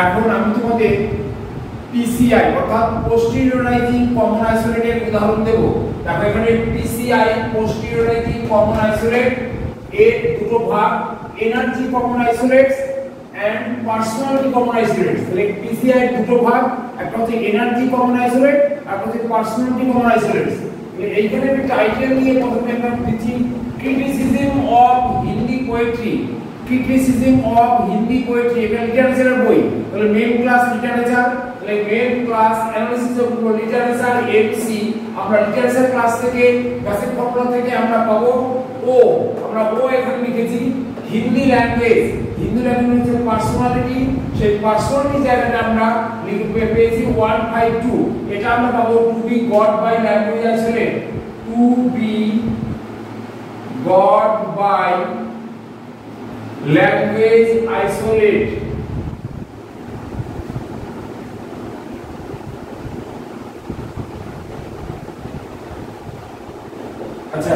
এখন আমি তোমাদের পিসিআই অর্থাৎ পোস্টেরিয়রাইজিং কমন আইসোলেটের উদাহরণ দেব। দেখো এখানে পিসিআই পোস্টেরিয়রাইজিং কমন আইসোলেট এর দুটো ভাগ, energy common isolates and personality common isolates. তাহলে পিসিআই এর দুটো ভাগ, একটা হচ্ছে এনার্জি কমন আইসোলেট আর হচ্ছে পার্সোনালিটি কমন আইসোলেটস। এইখানে একটা টাইটেল নিয়ে প্রথমে আমরা দিচ্ছি criticism of Hindi poetry. Criticism of Hindi poetry, এটা লিটারেচারের বই। তাহলে মেন ক্লাস লিটারেচার, তাহলে main class analysis of literature MC. আমরা লিটারেচার ক্লাস থেকে বেসিক ফর্মুলা থেকে আমরা পাবো ও, আমরা ও এখানে লিখেছি হিন্দি ল্যাঙ্গুয়েজ। হিন্দি ল্যাঙ্গুয়েজ হচ্ছে পার্সোনালিটি, সেই পার্সোনালিটি জায়গাটা আমরা লিখে পেয়েছি 152। এটা আমরা পাবো to be got by language isolate, to be got by language isolate। আচ্ছা,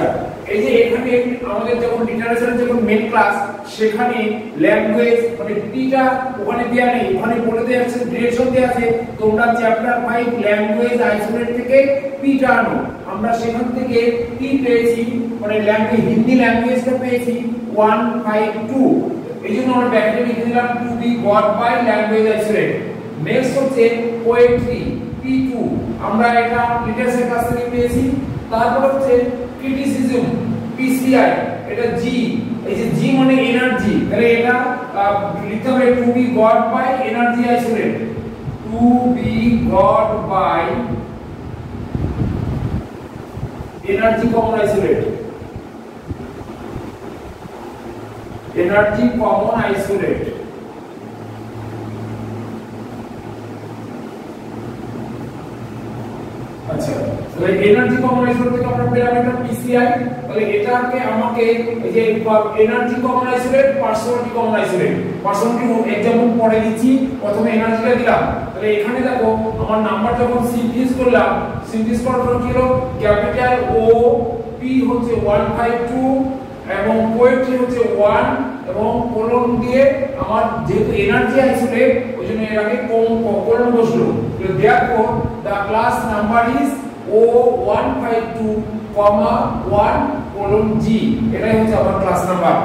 এই যে এখানে আমাদের যখন লিটারেচারের যখন মেন ক্লাস, সেখানে ল্যাঙ্গুয়েজ মানে পিটা ওখানে দেয়া নেই, ওখানে বলে দেয়া আছে ডিরেকশন দেয়া আছে তোমরা চ্যাপ্টার 5 ল্যাঙ্গুয়েজ আইসোলেট থেকে পিটা আনো। আমরা সেখান থেকে পি পেয়েছি, মানে ল্যাঙ্গুয়েজ হিন্দি ল্যাঙ্গুয়েজটা পেয়েছি 152। এইজন্য আমরা ব্র্যাকেটে লিখে দিলাম to be got by language isolate. Next হচ্ছে পোয়েট্রি P2, আমরা এটা লিটারেচার ক্লাস থেকে পেয়েছি। তারপর হচ্ছে ক্রিটিসিজম PCI, এটা G, এই যে G মানে এনার্জি, তাহলে এটা লিখতে হবে to be got by energy isolate, to be got by energy common isolate, energy common isolate. আচ্ছা, তাহলে এনার্জি কমন আইসোলেট থেকে আমরা পেলাম এটা পিসিআই। তাহলে এটাকে আমাকে এই যে energy common isolate, personality common isolate, personality example পড়ে দিচ্ছি। প্রথমে এনার্জিটা দিলাম, তাহলে এখানে দেখো আমার নাম্বার যখন সিনথেসিস করলাম, সিনথেসিস করার পর কি হলো, ক্যাপিটাল ও পি হচ্ছে 152 এবং পোয়েট্রি হচ্ছে 1 এবং কোলন দিয়ে আমার যেহেতু এনার্জি আইসোলেট ওই জন্য এর আগে কোলন বসলো। therefore the class number is O152, 1 colon G, এটাই হচ্ছে আমার ক্লাস নাম্বার।